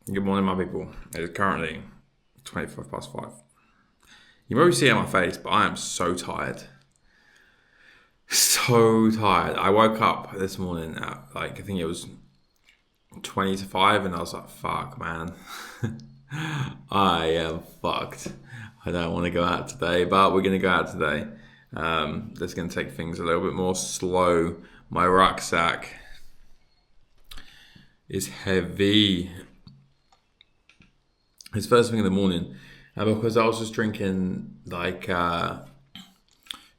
Good morning, my people. It is currently 25 past 5. You probably see it on my face, but I am so tired. So tired. I woke up this morning at I think it was 20 to 5, and I was like, fuck, man. I am fucked. I don't want to go out today, but we're going to go out today. Just going to take things a little bit more slow. My rucksack is heavy. It's first thing in the morning, and because I was just drinking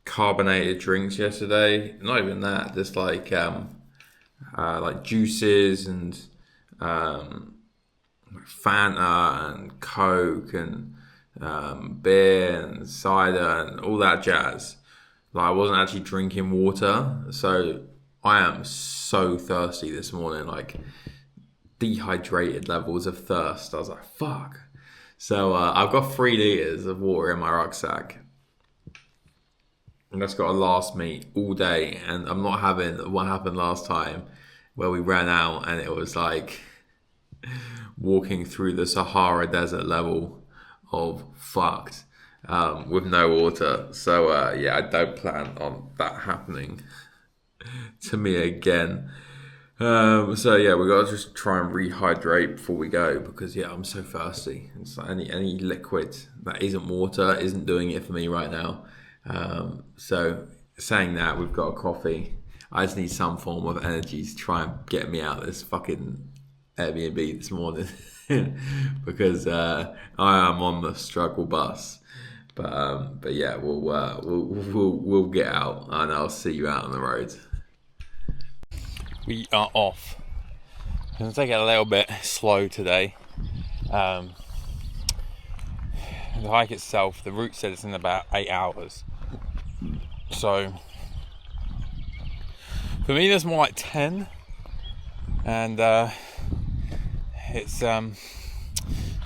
carbonated drinks yesterday. Not even that, just like juices and Fanta and Coke and beer and cider and all that jazz. Like, I wasn't actually drinking water, so I am so thirsty this morning. Like, dehydrated levels of thirst. I was like, fuck. So I've got 3 liters of water in my rucksack, and that's got to last me all day. And I'm not having what happened last time, where we ran out and it was like walking through the Sahara Desert level of fucked with no water. So I don't plan on that happening to me again. We got to just try and rehydrate before we go, because I'm so thirsty. It's like any liquid that isn't water isn't doing it for me right now. So saying that, we've got a coffee. I just need some form of energy to try and get me out of this fucking Airbnb this morning because I am on the struggle bus. But yeah, we'll get out, and I'll see you out on the road. We are off. I'm going to take it a little bit slow today. The hike itself, the route said it's in about 8 hours. So for me, there's more like 10. And it's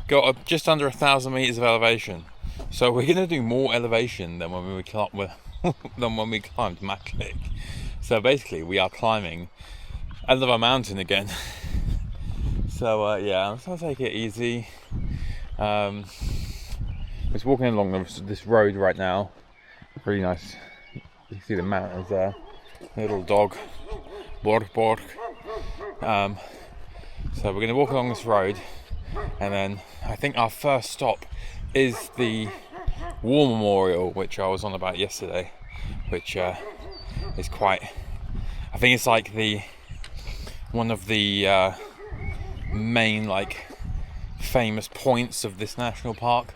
got just under 1,000 meters of elevation. So we're going to do more elevation than when we climbed Majestic. So basically, we are climbing another mountain again. So I'm just gonna take it easy. Just walking along this road right now. Really nice. You can see the mountains there. A little dog, bork. So we're gonna walk along this road, and then I think our first stop is the War Memorial, which I was on about yesterday, which is quite. I think it's like one of the main famous points of this national park.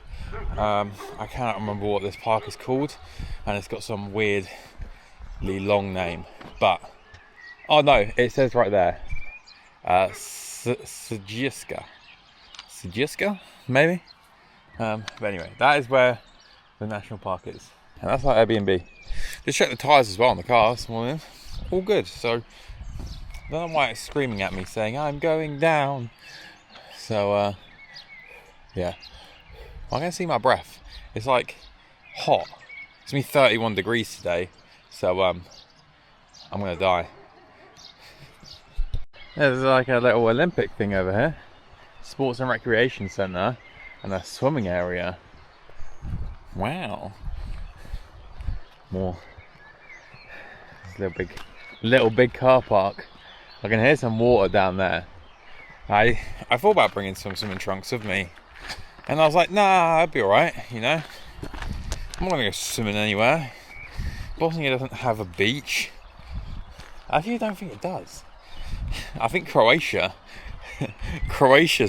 I cannot remember what this park is called, and it's got some weirdly long name. But oh no, it says right there, Sajiska, maybe. But anyway, that is where the national park is, and that's our Airbnb. Just checked the tyres as well on the car this morning. All good. So I don't know why it's screaming at me saying I'm going down. So I can see my breath. It's like hot. It's me 31 degrees today, so I'm gonna die. There's like a little Olympic thing over here. Sports and Recreation Centre and a swimming area. Wow. More. This little big car park. I can hear some water down there. I thought about bringing some swimming trunks with me, and I was like, nah, I'd be alright, I'm not gonna go swimming anywhere. Bosnia doesn't have a beach. Actually, I don't think it does. I think Croatia's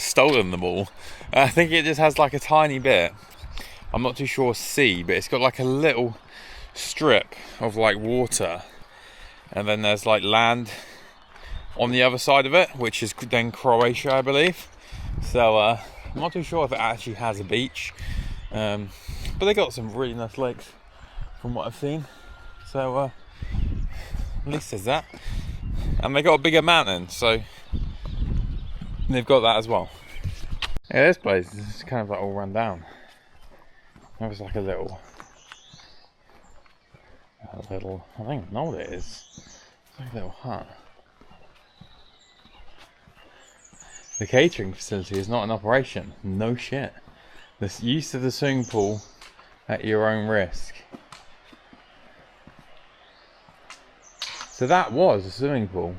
stolen them all. I think it just has like a tiny bit. I'm not too sure sea, but it's got like a little strip of like water, and then there's like land on the other side of it, which is then Croatia, I believe. So I'm not too sure if it actually has a beach, but they got some really nice lakes from what I've seen. So at least there's that, and they got a bigger mountain, so they've got that as well. Yeah, this place is kind of like all run down. There was like a little, I don't know what it is. It's like a little hut. The catering facility is not in operation. No shit. The use of the swimming pool at your own risk. So that was a swimming pool.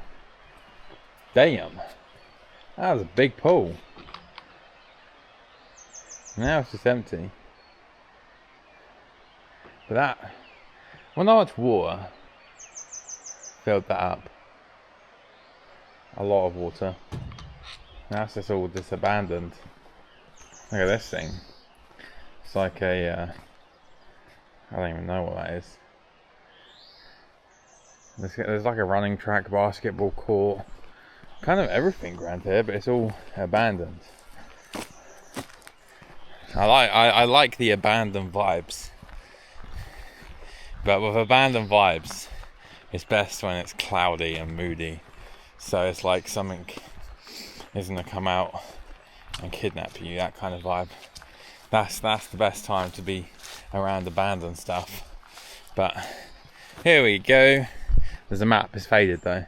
Damn. That was a big pool. Now it's just empty. But that, well, not much water filled that up. A lot of water. Now it's just all just abandoned. Look at this thing. It's like a, I don't even know what that is. There's like a running track, basketball court, kind of everything around here, but it's all abandoned. I like the abandoned vibes, but with abandoned vibes, it's best when it's cloudy and moody. So it's like something is gonna come out and kidnap you, that kind of vibe. That's the best time to be around abandoned stuff. But here we go. There's a map. It's faded though.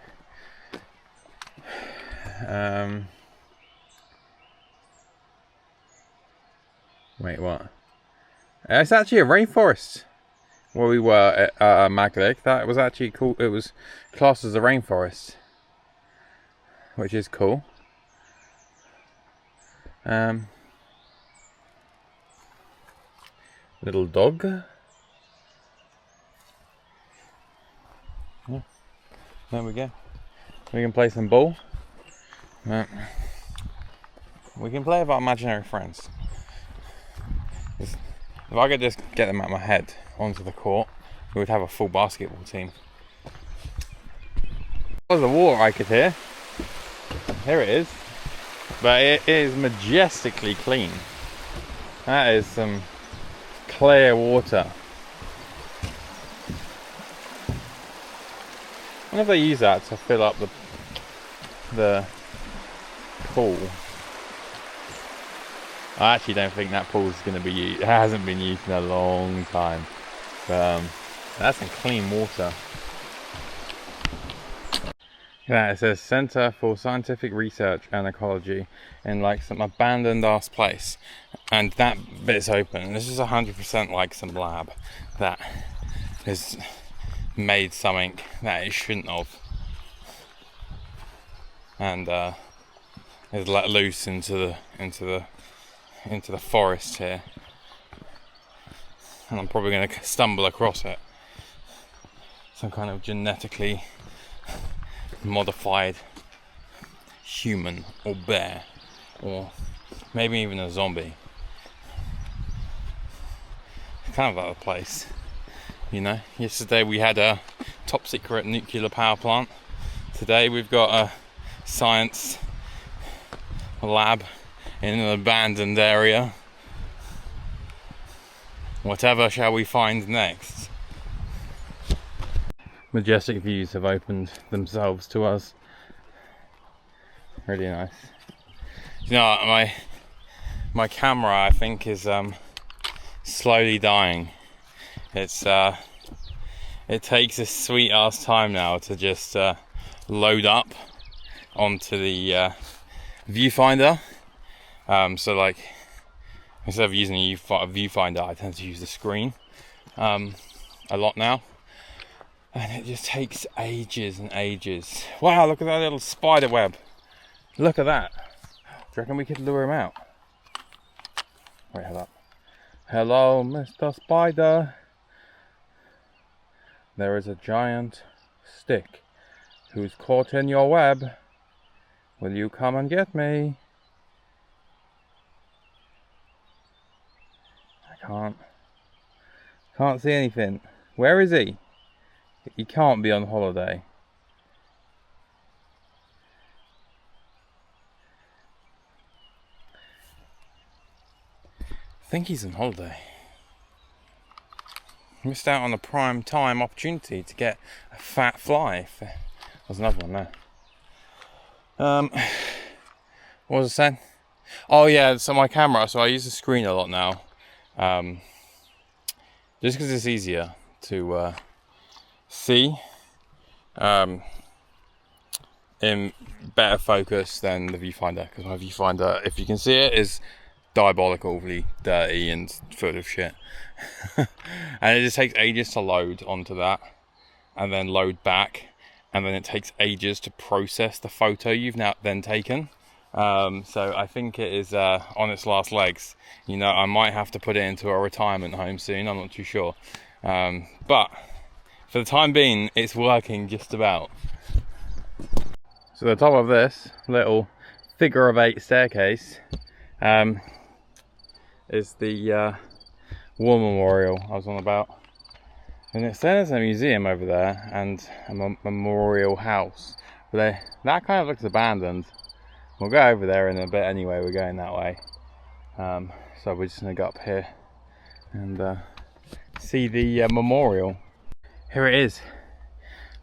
Wait, what? It's actually a rainforest where we were at majestic. That was actually cool. It was classed as a rainforest, which is cool. Little dog. Yeah. There we go. We can play some ball. We can play with our imaginary friends. If I could just get them out of my head onto the court, we would have a full basketball team. There's the water I could hear. Here it is. But it is majestically clean. That is some clear water. I wonder if they use that to fill up the pool. I actually don't think that pool is going to be used. It hasn't been used in a long time. But that's some clean water. Yeah, it says Centre for Scientific Research and Ecology in like some abandoned ass place, and that bit's open. This is 100% like some lab that has made something that it shouldn't have, and is let loose into the forest here, and I'm probably going to stumble across it. Some kind of genetically modified human or bear, or maybe even a zombie. Kind of out of place, you know. Yesterday we had a top secret nuclear power plant. Today we've got a science lab in an abandoned area. Whatever shall we find next? Majestic views have opened themselves to us. Really nice. You know, my camera I think is slowly dying. It takes a sweet ass time now to just load up onto the viewfinder. So like, instead of using a viewfinder, I tend to use the screen a lot now. And it just takes ages and ages. Wow, look at that little spider web. Look at that. Do you reckon we could lure him out? Wait, hold up. Hello, Mr. Spider. There is a giant stick who's caught in your web. Will you come and get me? I can't see anything. Where is he? He can't be on holiday. I think he's on holiday. Missed out on a prime time opportunity to get a fat fly. There's another one there. What was I saying? Oh yeah, so my camera, so I use the screen a lot now. Just because it's easier to see. in better focus than the viewfinder, because my viewfinder, if you can see it, is diabolically dirty and full of shit. And it just takes ages to load onto that and then load back, and then it takes ages to process the photo you've now then taken. So I think it is on its last legs. You know, I might have to put it into a retirement home soon, I'm not too sure. But for the time being, it's working just about. So the top of this little figure of 8 staircase is the war memorial I was on about. And it says a museum over there and a memorial house. But that kind of looks abandoned. We'll go over there in a bit anyway, we're going that way. So we're just gonna go up here and see the memorial. Here it is.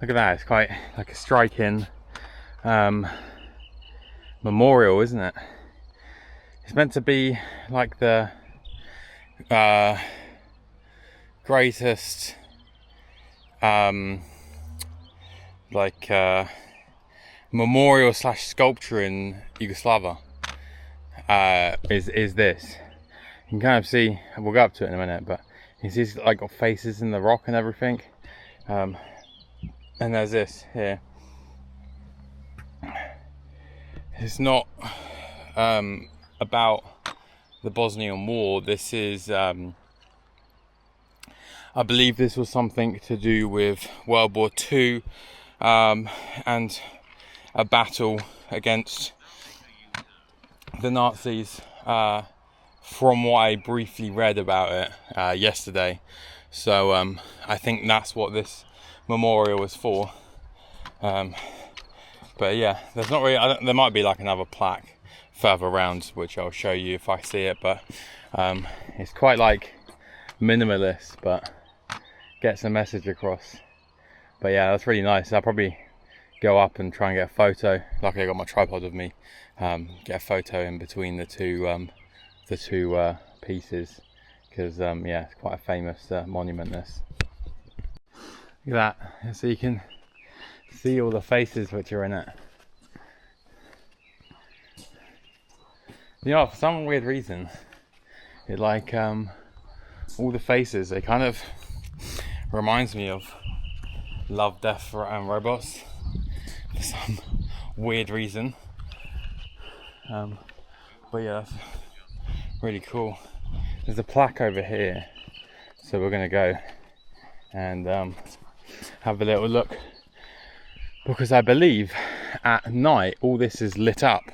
Look at that, it's quite like a striking memorial, isn't it? It's meant to be like the greatest memorial / sculpture in Yugoslavia. Is this. You can kind of see, we'll go up to it in a minute, but you see it's like got faces in the rock and everything. And there's this here. It's not about the Bosnian War. This is, I believe this was something to do with World War II and a battle against the Nazis, from what I briefly read about it yesterday. So I think that's what this memorial is for. But yeah, there's not really, there might be like another plaque further around, which I'll show you if I see it, but it's quite like minimalist, but gets a message across. But yeah, that's really nice. I'll probably go up and try and get a photo. Luckily I got my tripod with me. Get a photo in between the two pieces, because yeah, it's quite a famous monument, this. Look at that, so you can see all the faces which are in it. You know, for some weird reason, it like all the faces, it kind of reminds me of Love, Death and Robots for some weird reason. But yeah, that's really cool. There's a plaque over here, so we're gonna go and have a little look, because I believe at night all this is lit up,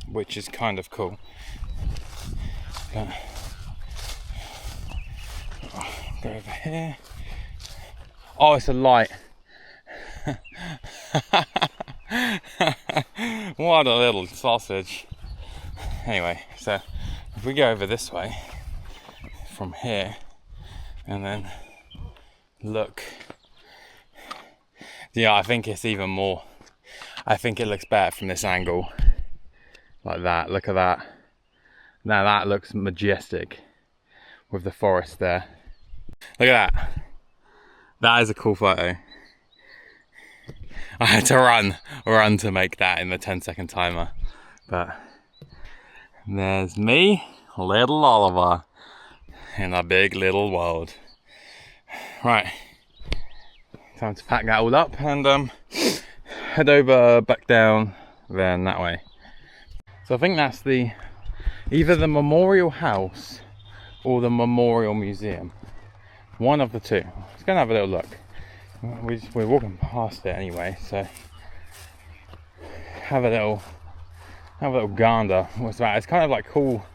which is kind of cool. But, go over here. Oh, it's a light. What a little sausage. Anyway, so if we go over this way from here and then look, yeah, I think it's even more, I think it looks better from this angle, like that. Look at that. Now that looks majestic with the forest there. Look at that. That is a cool photo. I had to run to make that in the 10-second timer. But there's me, little Oliver, in a big little world. Right, time to pack that all up and head over back down then that way. So I think that's either the memorial house or the memorial museum. One of the two. Let's go and have a little look. We're walking past it anyway, so have a little gander. What's that? It's kind of like cool,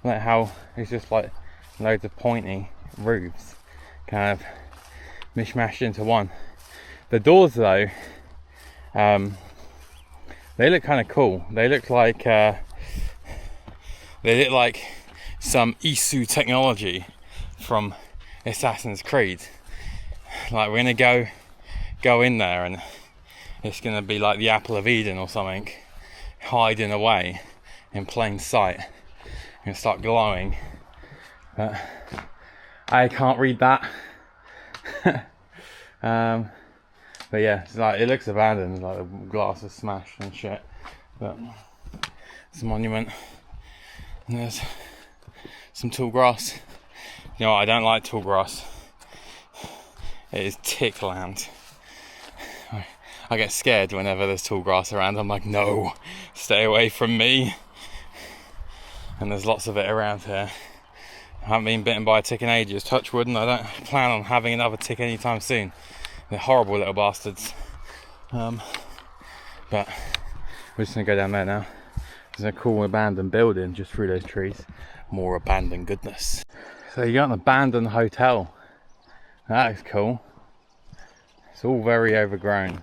like how it's just like loads of pointy roofs, kind of mishmashed into one. The doors though, they look kind of cool. They look like some ISU technology from Assassin's Creed. Like we're gonna go in there and it's gonna be like the apple of Eden or something, hiding away in plain sight and start glowing. But I can't read that. But yeah, it's like, it looks abandoned, like the glass is smashed and shit. But it's a monument. And there's some tall grass. You know what, I don't like tall grass. It is tick land. I get scared whenever there's tall grass around. I'm like, no, stay away from me. And there's lots of it around here. I haven't been bitten by a tick in ages, touch wood, and I don't plan on having another tick anytime soon. They're horrible little bastards. But we're just gonna go down there now. There's a cool abandoned building just through those trees. More abandoned goodness. So you got an abandoned hotel. That is cool. It's all very overgrown.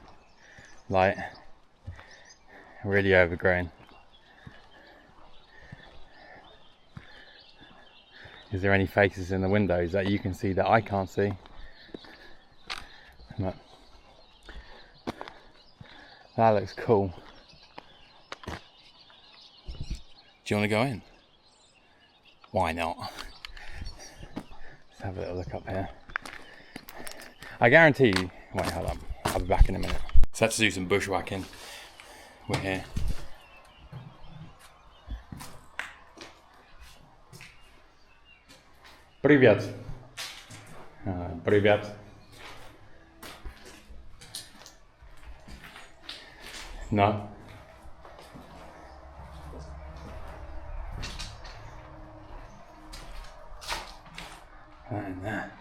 Like, really overgrown. Is there any faces in the windows that you can see that I can't see? But that looks cool. Do you want to go in? Why not? Let's have a little look up here. I guarantee you. Wait, hold on. I'll be back in a minute. So I had to do some bushwhacking. We're here. Привет. Привет. No. And that.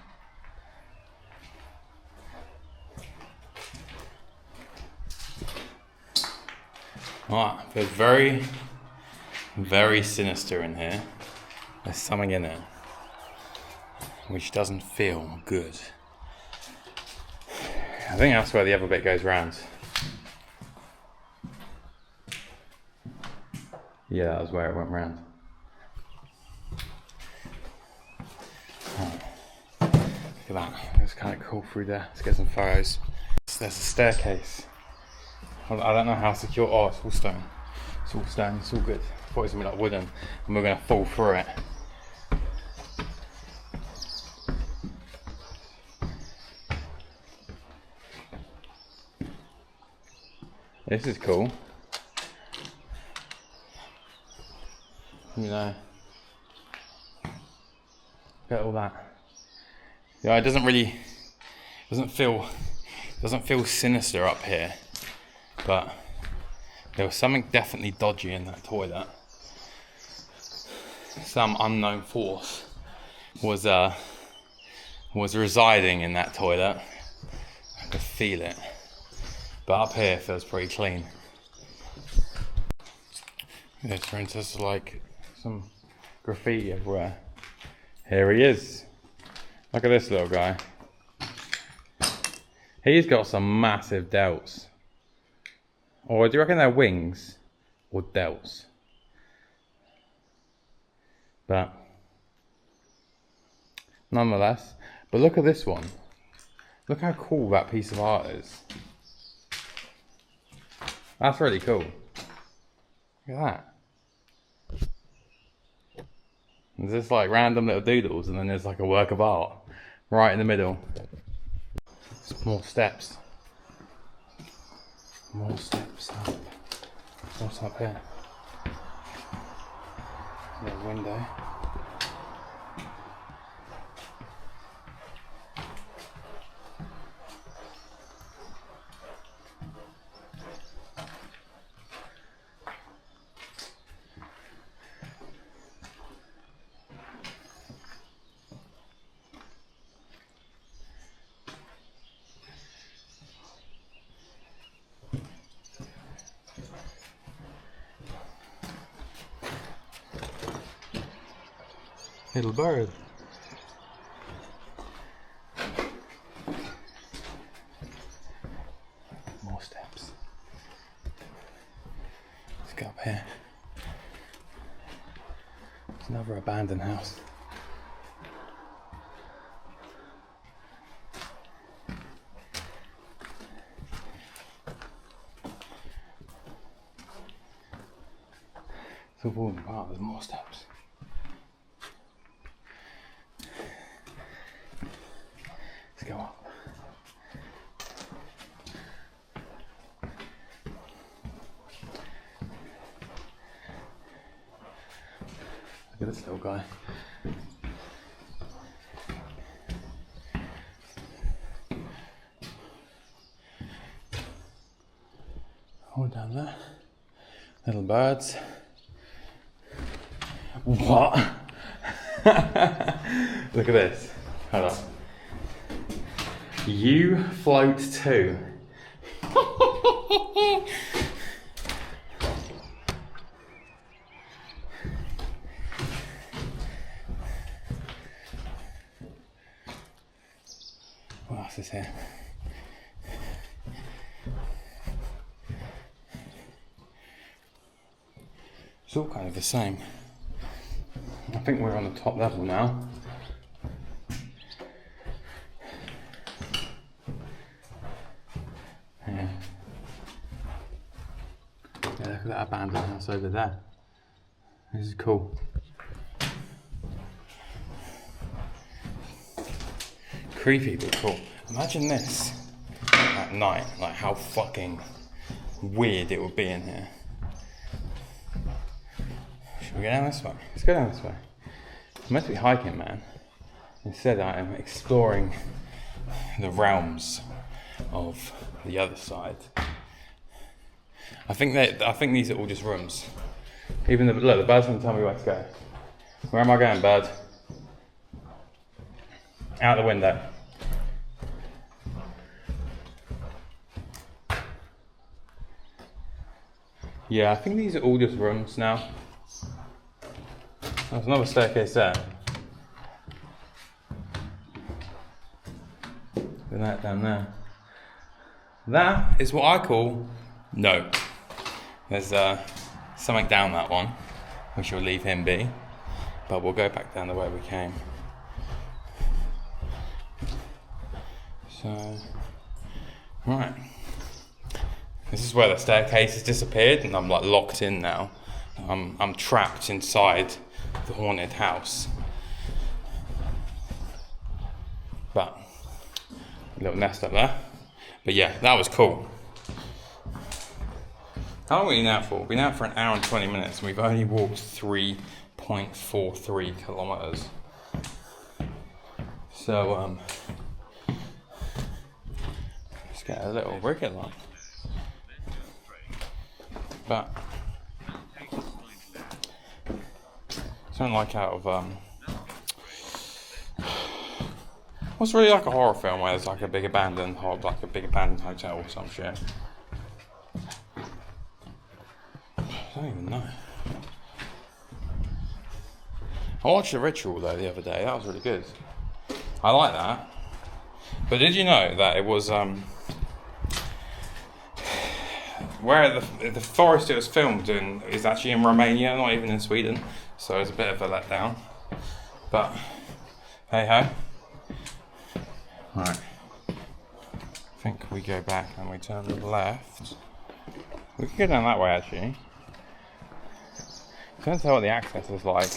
Alright, feels very, very sinister in here. There's something in it which doesn't feel good. I think that's where the other bit goes round. Yeah, that was where it went round. Oh. Look at that. It's kind of cool through there. Let's get some photos. There's a staircase. I don't know how secure. Oh, it's all stone. It's all stone. It's all good. I thought it was going to be like wooden and we're going to fall through it. This is cool. You know, look at all that. Yeah, it doesn't feel sinister up here, but there was something definitely dodgy in that toilet. Some unknown force was residing in that toilet. I could feel it. But up here it feels pretty clean. Yeah, for instance, like some graffiti everywhere. Here he is. Look at this little guy. He's got some massive delts. Or do you reckon they're wings or delts? But nonetheless, but look at this one. Look how cool that piece of art is. That's really cool. Look at that. There's just like random little doodles and then there's like a work of art right in the middle. Some more steps. More steps up. What's up here? Little window. Little bird. More steps. Let's go up here. There's another abandoned house. It's all falling apart. There's more steps. Let's go up. Look at this little guy. All down there. Little birds. What? Look at this. Hold on. You float too. What else is here? It's all kind of the same. I think we're on the top level now. Yeah. Yeah, look at that abandoned house over there. This is cool. Creepy but cool. Imagine this at night, like how fucking weird it would be in here. Should we go down this way? Let's go down this way. I'm meant to be hiking, man. Instead I am exploring the realms of the other side. I think these are all just rooms. Even look, the bird's gonna tell me where to go. Where am I going, bird? Out the window. Yeah, I think these are all just rooms now. There's another staircase there. And that down there. That is what I call no. There's something down that one. We shall leave him be. But we'll go back down the way we came. So, right. This is where the staircase has disappeared, and I'm like locked in now. I'm trapped inside the haunted house. But a little nest up there. But yeah, that was cool. How long are we been out for? We've been out for an hour and 20 minutes, and we've only walked 3.43 kilometers. So let's get a little ricket line. But something like out of what's really like a horror film where there's like a big abandoned hotel or some shit. I don't even know. I watched The Ritual though the other day. That was really good. I like that. But did you know that it was where the forest it was filmed in is actually in Romania, not even in Sweden. So it's a bit of a letdown. But hey ho. Right. I think we go back and we turn left. We can go down that way actually. I can't tell what the access is like.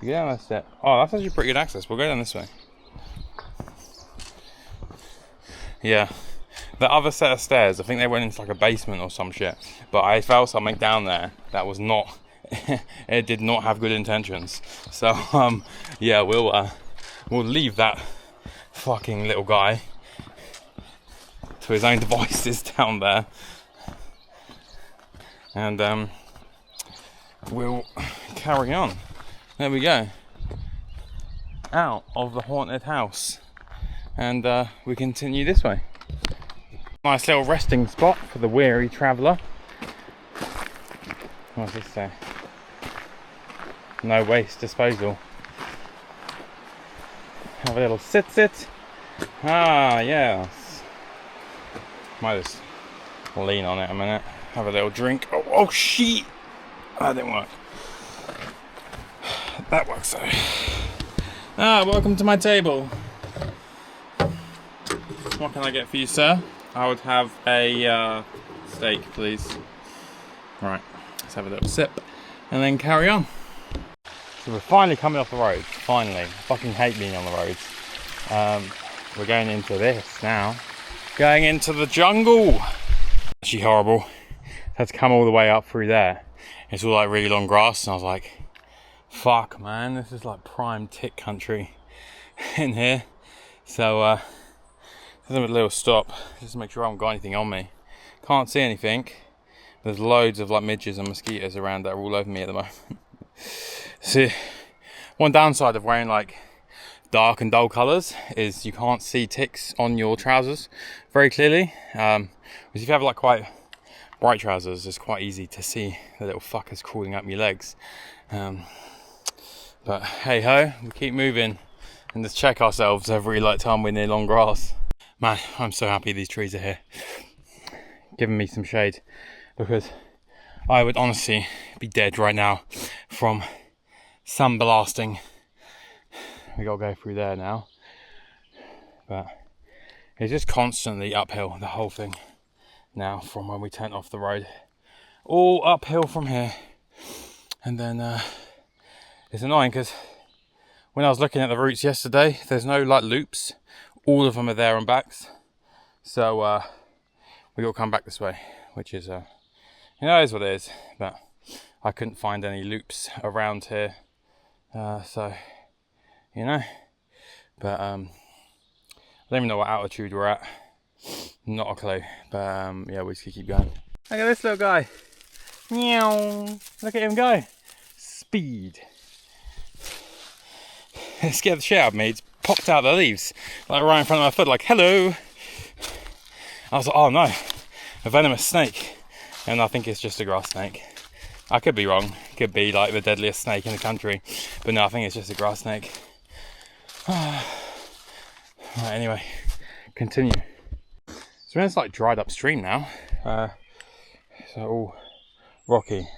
You go down that step. Oh, that's actually pretty good access. We'll go down this way. Yeah. The other set of stairs, I think they went into like a basement or some shit. But I felt something down there that was not, it did not have good intentions. So, yeah, we'll leave that fucking little guy to his own devices down there. And we'll carry on. There we go. Out of the haunted house. And we continue this way. Nice little resting spot for the weary traveller. What's this say? No waste disposal. Have a little sit. Ah, yes. Might just lean on it a minute. Have a little drink. Oh shit! That didn't work. That works though. Ah, welcome to my table. What can I get for you, sir? I would have a steak, please. Right, let's have a little sip and then carry on. So we're finally coming off the road. Finally. I fucking hate being on the roads. We're going into this now. Going into the jungle. Actually horrible. had to come all the way up through there. It's all like really long grass, and I was like, fuck man, this is like prime tick country in here. So there's a little stop just to make sure I haven't got anything on me. Can't see anything. There's loads of like midges and mosquitoes around that are all over me at the moment. See, one downside of wearing like dark and dull colours is you can't see ticks on your trousers very clearly. Because if you have like quite bright trousers, it's quite easy to see the little fuckers crawling up your legs. But hey ho, we keep moving and just check ourselves every like time we're near long grass. Man, I'm so happy these trees are here, giving me some shade, because I would honestly be dead right now from sun blasting. We gotta go through there now, but it's just constantly uphill, the whole thing now from when we turned off the road, all uphill from here. And then it's annoying because when I was looking at the routes yesterday, there's no like loops, all of them are there on backs, so we gotta come back this way, which is you know, is what it is. But I couldn't find any loops around here, so you know. But I don't even know what altitude we're at, not a clue. But yeah, we just keep going. Look at this little guy. Meow. Look at him go. Speed. It scared the shit out of me. It's popped out the leaves, like right in front of my foot, like hello. I was like, oh no, a venomous snake. And I think it's just a grass snake. I could be wrong. It could be like the deadliest snake in the country. But no, I think it's just a grass snake. Right, anyway, continue. So it's like dried up stream now. So all rocky,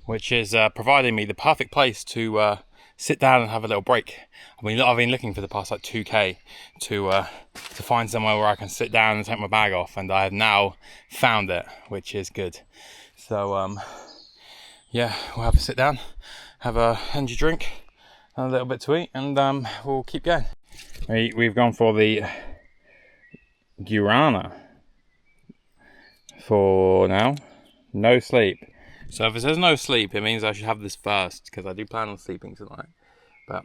which is providing me the perfect place to sit down and have a little break. I've been looking for the past like 2k to find somewhere where I can sit down and take my bag off, and I have now found it, which is good. So yeah, we'll have a sit down, have a energy drink, and a little bit to eat, and we'll keep going. We've gone for the Guarana for now. No sleep. So if it says no sleep, it means I should have this first, because I do plan on sleeping tonight. But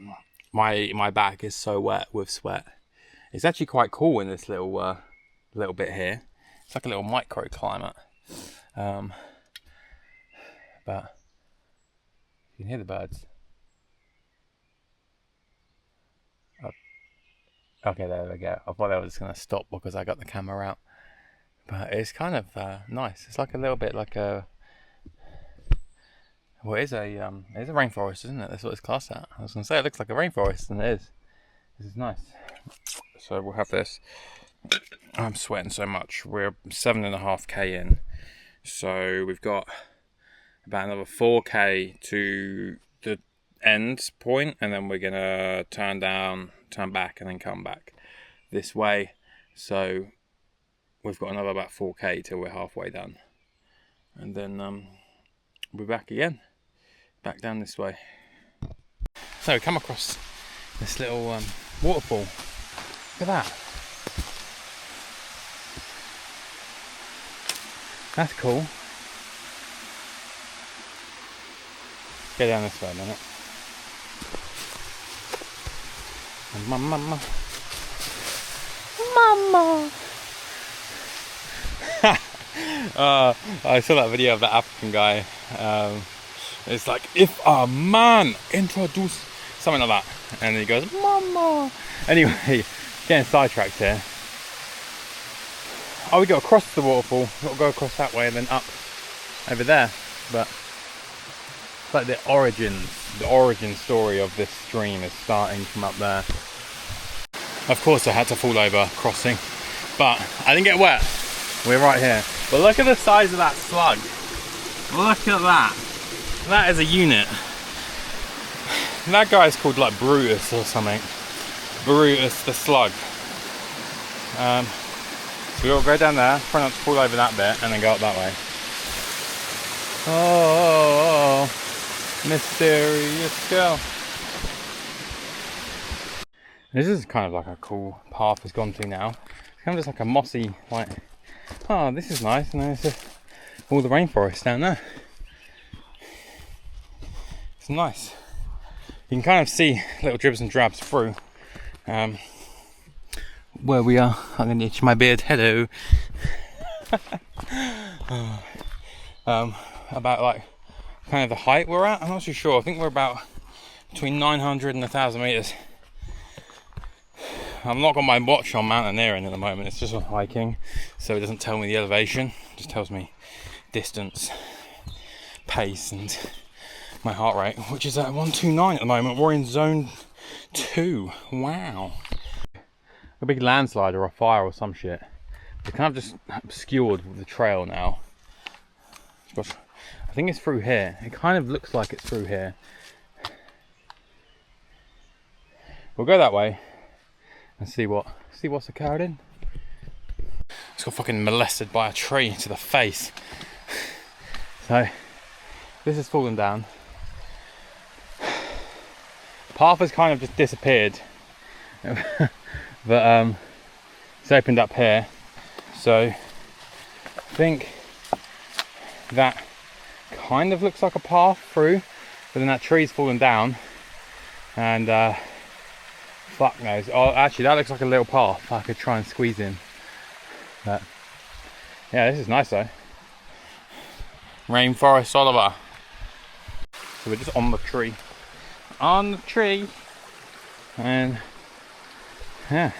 my back is so wet with sweat. It's actually quite cool in this little bit here. It's like a little microclimate. But you can hear the birds. Oh. Okay, there we go. I thought they were just going to stop because I got the camera out. But it's kind of nice. It's like a little bit like a... Well, it's a rainforest, isn't it? That's what it's classed at. I was going to say it looks like a rainforest, and it is. This is nice. So we'll have this. I'm sweating so much. We're 7.5k in. So we've got about another 4k to the end point, and then we're going to turn back, and then come back this way. So we've got another about 4k till we're halfway done. And then we'll be back again. Back down this way. So we come across this little waterfall. Look at that. That's cool. Go down this way a minute. Mama. I saw that video of that African guy. It's like, if a man introduce something like that, and he goes, mama. Anyway, getting sidetracked here. Oh, we got to cross the waterfall. We've got to go across that way and then up over there. But it's like the origin story of this stream is starting from up there. Of course, I had to fall over crossing, but I didn't get wet. We're right here. But look at the size of that slug. Look at that. That is a unit. That guy's called like Brutus or something. Brutus the slug. So we'll go down there, try not to fall over that bit, and then go up that way. Oh, mysterious girl. This is kind of like a cool path it's gone to now. It's kind of just like a mossy, like, oh, this is nice, and then it's just all the rainforest down there. It's nice. You can kind of see little dribs and drabs through where we are. I'm going to itch my beard. Hello. About like kind of the height we're at. I'm not too sure. I think we're about between 900 and 1,000 meters. I've not got my watch on mountaineering at the moment. It's just on hiking, so it doesn't tell me the elevation. It just tells me distance, pace, and my heart rate, which is at 129 at the moment. We're in zone 2. Wow. A big landslide or a fire or some shit. They kind of just obscured the trail now. Gosh, I think it's through here. It kind of looks like it's through here. We'll go that way and see what's occurred in. Just got fucking molested by a tree to the face. So this has fallen down. Path has kind of just disappeared. But it's opened up here. So I think that kind of looks like a path through, but then that tree's fallen down, and fuck knows. Oh, actually, that looks like a little path I could try and squeeze in. But yeah, this is nice though. Rainforest Oliver. So we're just on the tree. On the tree. And yeah.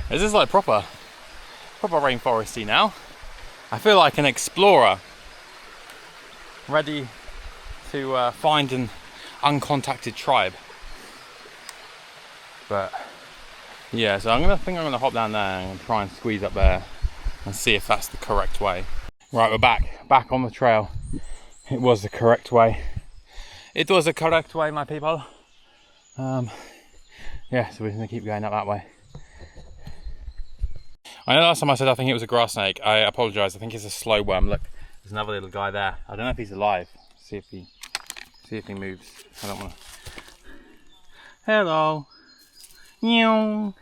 This is like proper rainforesty now. I feel like an explorer. Ready to find an uncontacted tribe. But yeah, so I think I'm gonna hop down there and try and squeeze up there and see if that's the correct way. Right, we're back on the trail. It was the correct way. It was the correct way, my people. Yeah, so we're gonna keep going up that way. I know last time I said I think it was a grass snake. I apologise. I think it's a slow worm. Look, there's another little guy there. I don't know if he's alive. See if he moves. I don't want to. Hello. Meow.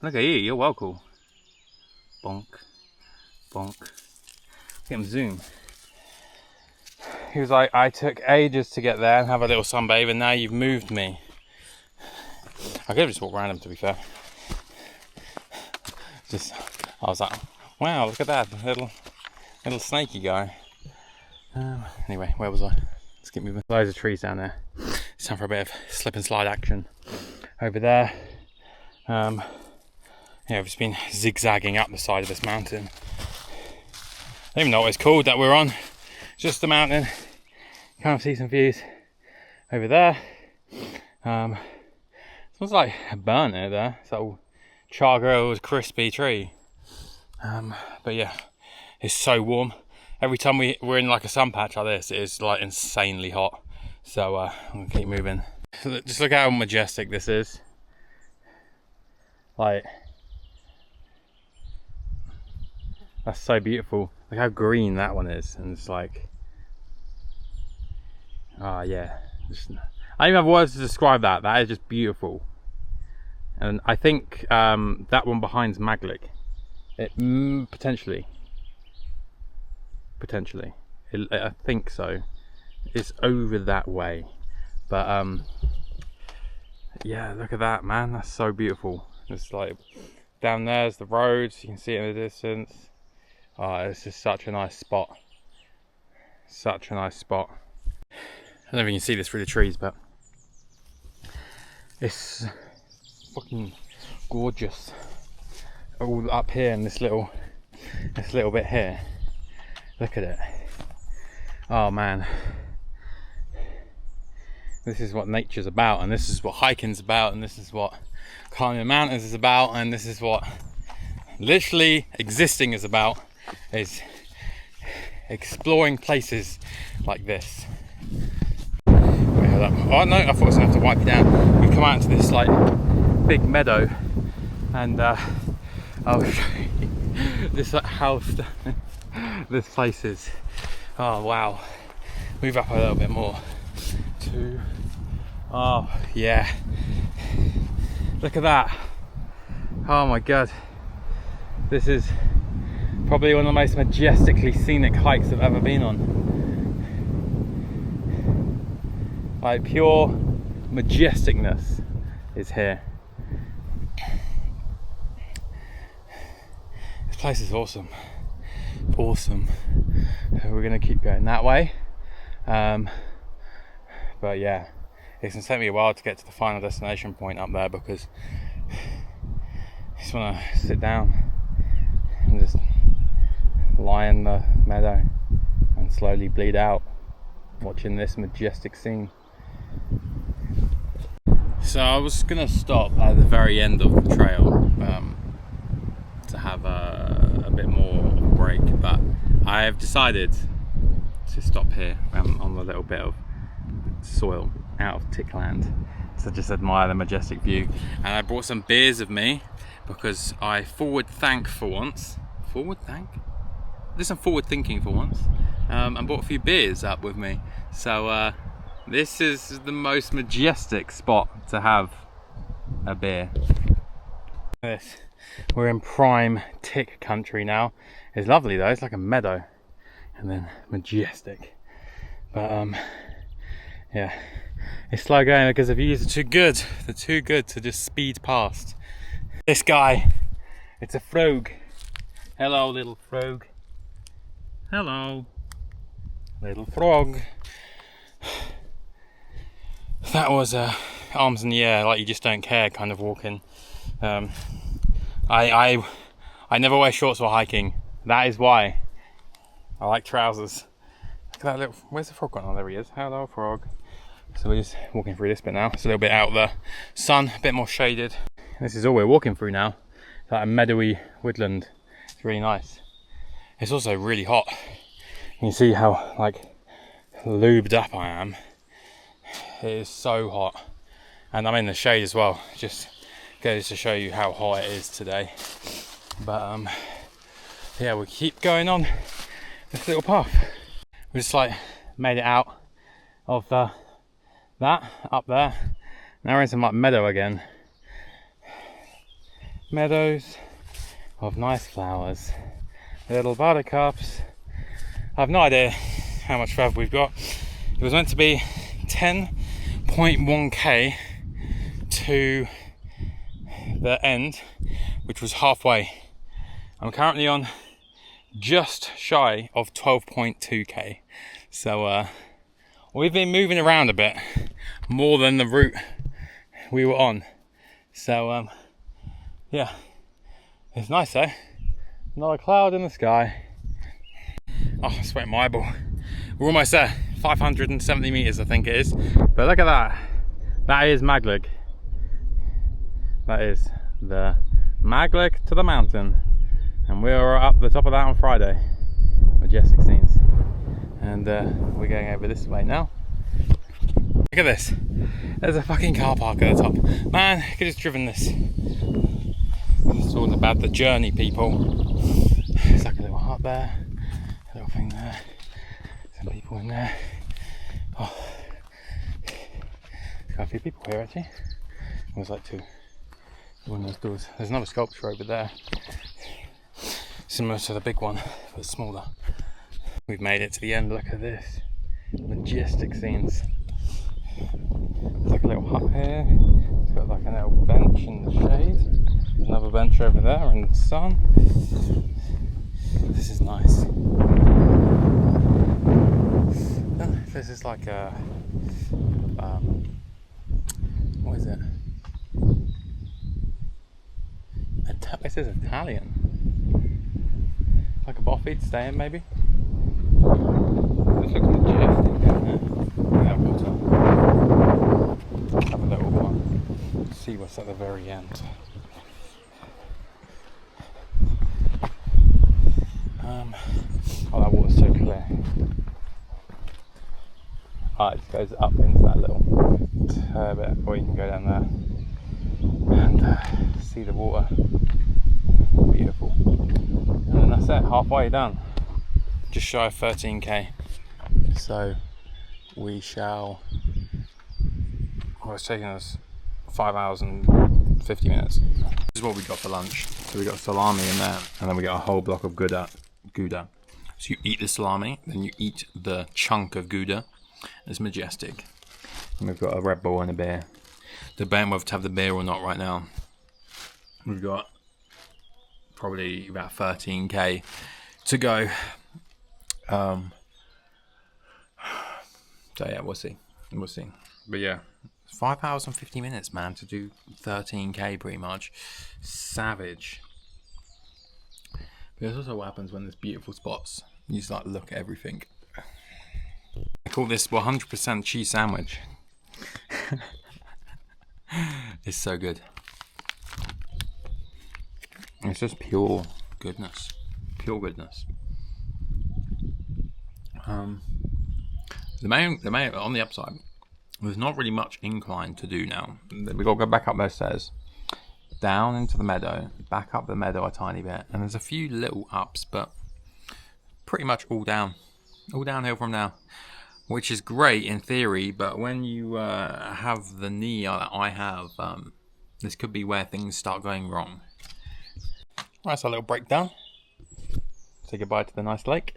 Look at you. You're well cool. Bonk. Bonk. Get him zoom. He was like, I took ages to get there and have a little sunbathe, and now you've moved me. I could have just walked around him, to be fair. I was like, wow, look at that little snaky guy. Anyway, where was I? Let's keep moving. Loads of trees down there. It's time for a bit of slip and slide action. Over there, yeah, we've just been zigzagging up the side of this mountain. I don't even know what it's called that we're on. It's just the mountain. Kind of see some views over there. Smells like burnt it there. It's that old char-grilled crispy tree. But yeah, it's so warm. Every time we're in like a sun patch like this, it is like insanely hot. So I'm gonna keep moving. So just look how majestic this is. Like, that's so beautiful. Look how green that one is, and it's like, ah, yeah. I don't even have words to describe that. That is just beautiful. And I think that one behind's Maglik. Potentially. I think so. It's over that way. But yeah, look at that, man. That's so beautiful. It's like down there's the roads. You can see it in the distance. Oh, it's just such a nice spot. Such a nice spot. I don't know if you can see this through the trees, but it's fucking gorgeous. All up here in this little bit here. Look at it. Oh man. This is what nature's about, and this is what hiking's about, and this is what climbing mountains is about, and this is what literally existing is about, is exploring places like this. Wait, hold up. Oh no, I thought I was gonna have to wipe you down. We've come out into this like big meadow, and I'll show you this like house. This place is, oh wow. Move up a little bit more. Oh yeah. Look at that. Oh my god. This is Probably one of the most majestically scenic hikes I've ever been on. Like pure majesticness is here. This place is awesome. Awesome. So we're gonna keep going that way. But yeah, it's gonna take me a while to get to the final destination point up there because I just wanna sit down and just lie in the meadow and slowly bleed out watching this majestic scene. So I was gonna stop at the very end of the trail to have a bit more of a break, but I have decided to stop here on the little bit of soil out of Tickland to just admire the majestic view. And I brought some beers with me because I forward thinking for once, and brought a few beers up with me. So this is the most majestic spot to have a beer. We're in prime tick country now. It's lovely though, it's like a meadow and then majestic. But yeah, it's slow going because the views are too good. They're too good to just speed past. This guy, it's a frog. Hello little frog. Hello little frog. That was arms in the air, like you just don't care kind of walking. I never wear shorts while hiking. That is why. I like trousers. Look at that little, where's the frog gone? Oh, there he is. Hello frog. So we're just walking through this bit now. It's a little bit out of the sun, a bit more shaded. This is all we're walking through now. It's like a meadowy woodland. It's really nice. It's also really hot. You can see how like lubed up I am. It is so hot. And I'm in the shade as well. Just goes to show you how hot it is today. But yeah, we keep going on this little path. We just like made it out of that up there. Now we're in some like meadow again. Meadows of nice flowers, little buttercups. I have no idea how much further we've got. It was meant to be 10.1k to the end, which was halfway. I'm currently on just shy of 12.2k. So we've been moving around a bit more than the route we were on. So yeah, it's nice though. Not a cloud in the sky. Oh, I sweat my eyeball. We're almost there. 570 meters I think it is. But look at that. That is Maglig. That is the Maglig to the mountain. And we were up the top of that on Friday. Majestic scenes. And we're going over this way now. Look at this. There's a fucking car park at the top. Man, I could have driven this. It's all about the journey, people. It's like a little hut there. A little thing there. Some people in there. Oh. There's quite a few people here actually. There's like two. One of those doors. There's another sculpture over there. Similar to the big one, but smaller. We've made it to the end. Look at this. Majestic scenes. There's like a little hut here. It's got like a little bench in the shade. There's another bench over there in the sun. This is nice. This is like a what is it? It says Italian. Like a buffet to stay in maybe. This looks majestic down there. Yeah, water. Have a little one. See what's at the very end. Oh, that water's so clear. Ah, it just goes up into that little bit, or you can go down there and see the water. Beautiful. And then that's it, halfway done. Just shy of 13k. So we shall. Well, it's taking us 5 hours and 50 minutes. This is what we got for lunch. So we got salami in there, and then we got a whole block of Gouda. So you eat the salami, then you eat the chunk of Gouda. It's majestic. And we've got a Red Bull and a beer. Debating whether to have the beer or not right now. We've got probably about 13k to go. So yeah, we'll see. But yeah, 5 hours and 50 minutes, man, to do 13k pretty much. Savage. But that's also what happens when there's beautiful spots. You just like look at everything. I call this 100% cheese sandwich. It's so good. It's just pure goodness. Pure goodness. The main on the upside, there's not really much incline to do now. We've got to go back up those stairs, down into the meadow, back up the meadow a tiny bit, and there's a few little ups, but pretty much all downhill from now, which is great in theory, but when you have the knee that I have, this could be where things start going wrong. Right, that's a little breakdown. Say goodbye to the nice lake,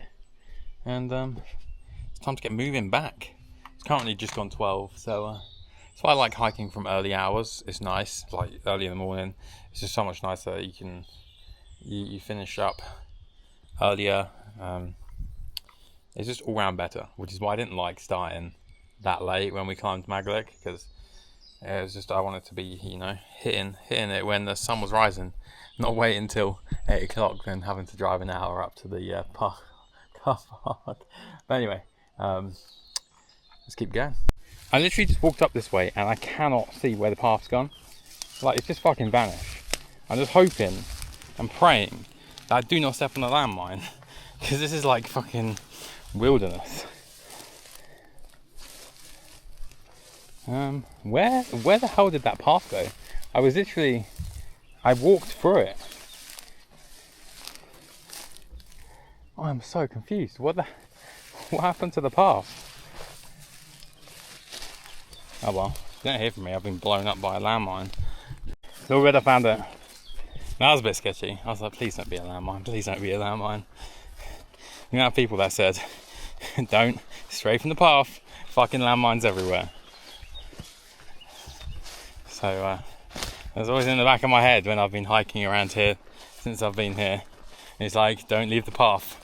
and it's time to get moving back. It's currently just gone 12, so that's why I like hiking from early hours. It's nice, like early in the morning. It's just so much nicer. You can you finish up earlier. It's just all round better, which is why I didn't like starting that late when we climbed Maglik, because it was just I wanted to be, hitting it when the sun was rising, not wait until 8 o'clock then having to drive an hour up to the car park. But anyway, let's keep going. I literally just walked up this way and I cannot see where the path's gone. Like, it's just fucking vanished. I'm just hoping and praying that I do not step on a landmine, because this is like fucking wilderness. Where the hell did that path go? I walked through it. Oh, I'm so confused. What happened to the path? Oh well, you don't hear from me. I've been blown up by a landmine. So good, I found it. That was a bit sketchy. I was like, please don't be a landmine. Please don't be a landmine. You know, people that said, don't stray from the path. Fucking landmines everywhere. So that's always in the back of my head when I've been hiking around here since I've been here. It's like, don't leave the path.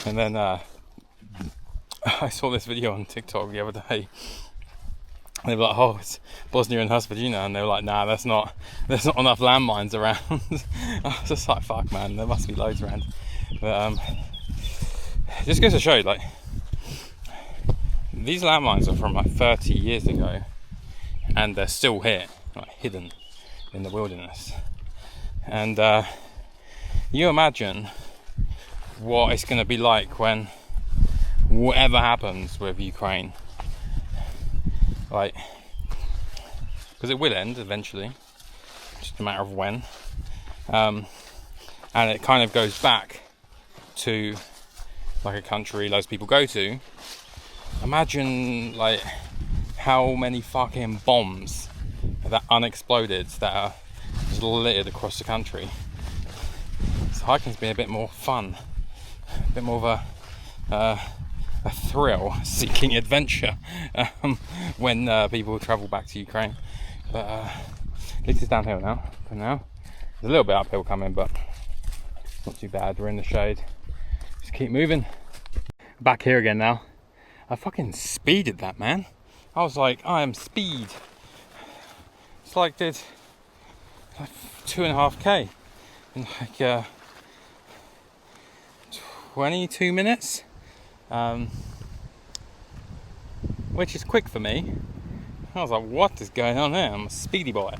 And then I saw this video on TikTok the other day. They were like, oh, it's Bosnia and Herzegovina, and they were like, nah, there's not enough landmines around. I was just like, fuck, man, there must be loads around. But just goes to show, like, these landmines are from like 30 years ago, and they're still here, like hidden in the wilderness. And you imagine what it's going to be like when whatever happens with Ukraine, like, because it will end eventually, just a matter of when, and it kind of goes back to like a country loads of people go to. Imagine like how many fucking bombs that unexploded that are just littered across the country. So hiking's been a bit more fun, a bit more of a thrill-seeking adventure when people travel back to Ukraine. But at least it's downhill now. For now, there's a little bit uphill coming, but not too bad. We're in the shade. Just keep moving. Back here again now. I fucking speeded that, man. I was like, I am speed. It's like did like 2.5k in like 22 minutes. Which is quick for me. I was like, what is going on there? I'm a speedy boy.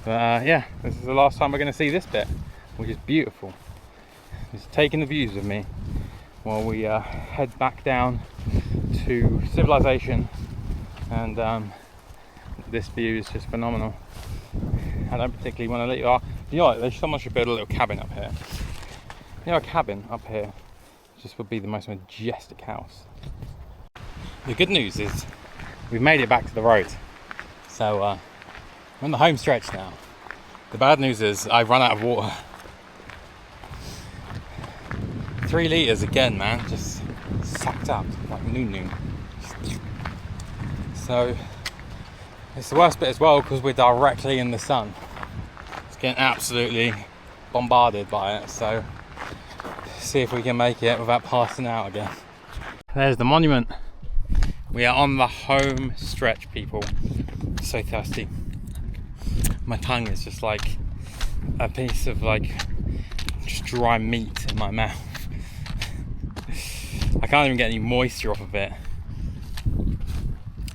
But yeah, this is the last time we're going to see this bit, which is beautiful. Just taking the views with me while we head back down to civilization, and this view is just phenomenal. I don't particularly want to leave. You know what, someone should build a little cabin up here. You know, a cabin up here just would be the most majestic house. The good news is we've made it back to the road, so we're on the home stretch now. The bad news is I've run out of water. 3 litres again, man, just sucked up like noon. So it's the worst bit as well because we're directly in the sun. It's getting absolutely bombarded by it, so see if we can make it without passing out again. There's the monument. We are on the home stretch, people. So thirsty. My tongue is just like a piece of like just dry meat in my mouth. I can't even get any moisture off of it.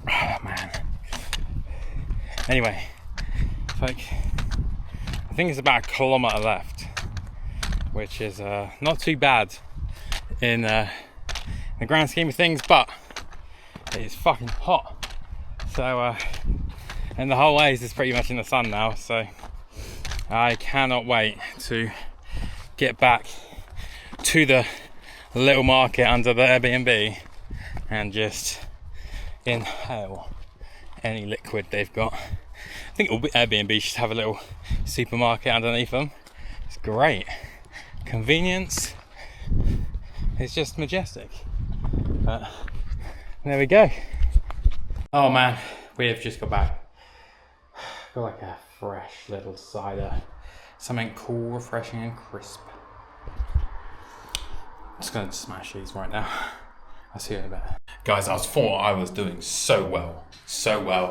Oh, man. Anyway, it's like, I think it's about a kilometre left, which is not too bad in the grand scheme of things, but it is fucking hot. So, and the whole ways is pretty much in the sun now, so I cannot wait to get back to the little market under the Airbnb and just inhale any liquid they've got. I think all Airbnb should have a little supermarket underneath them. It's great. Convenience. It's just majestic. But there we go. Oh man, we have just got back. Got like a fresh little cider. Something cool, refreshing and crisp. Just gonna smash these right now. I'll see you in a bit. Guys, I thought I was doing so well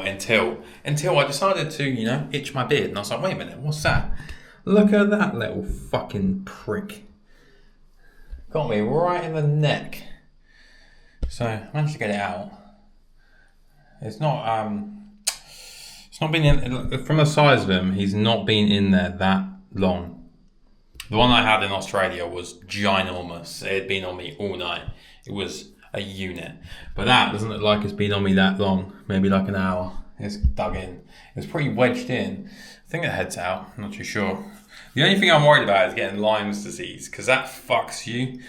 until I decided to, you know, itch my beard, and I was like, wait a minute, what's that? Look at that little fucking prick. Got me right in the neck. So I managed to get it out. It's not been in, from the size of him, he's not been in there that long. The one I had in Australia was ginormous. It had been on me all night. It was a unit. But that doesn't look like it's been on me that long. Maybe like an hour. It's dug in. It's pretty wedged in. I think the head's out. I'm not too sure. The only thing I'm worried about is getting Lyme's disease, because that fucks you.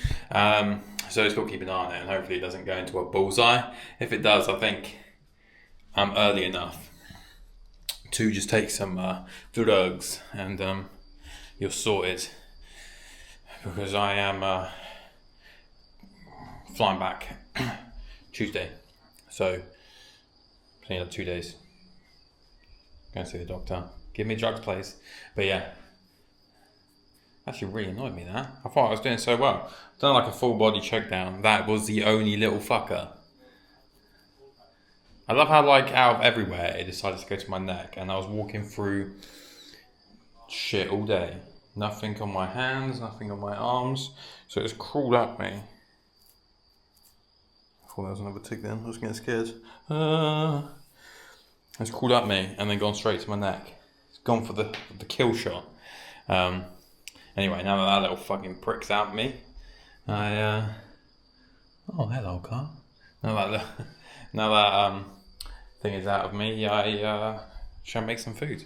So just got to keep an eye on it, and hopefully it doesn't go into a bullseye. If it does, I think I'm early enough to just take some drugs and you're sorted. Because I am flying back Tuesday, so only another 2 days. Going to see the doctor. Give me drugs, please. But yeah, actually really annoyed me that. I thought I was doing so well. Done like a full body check down. That was the only little fucker. I love how like out of everywhere it decided to go to my neck, and I was walking through shit all day. Nothing on my hands, nothing on my arms. So it's crawled up me. I thought that was another tick then. I was getting scared. It's crawled up me and then gone straight to my neck. It's gone for the kill shot. Anyway, now that little fucking prick's out me, oh, hello, car. Now that thing is out of me, I shall make some food.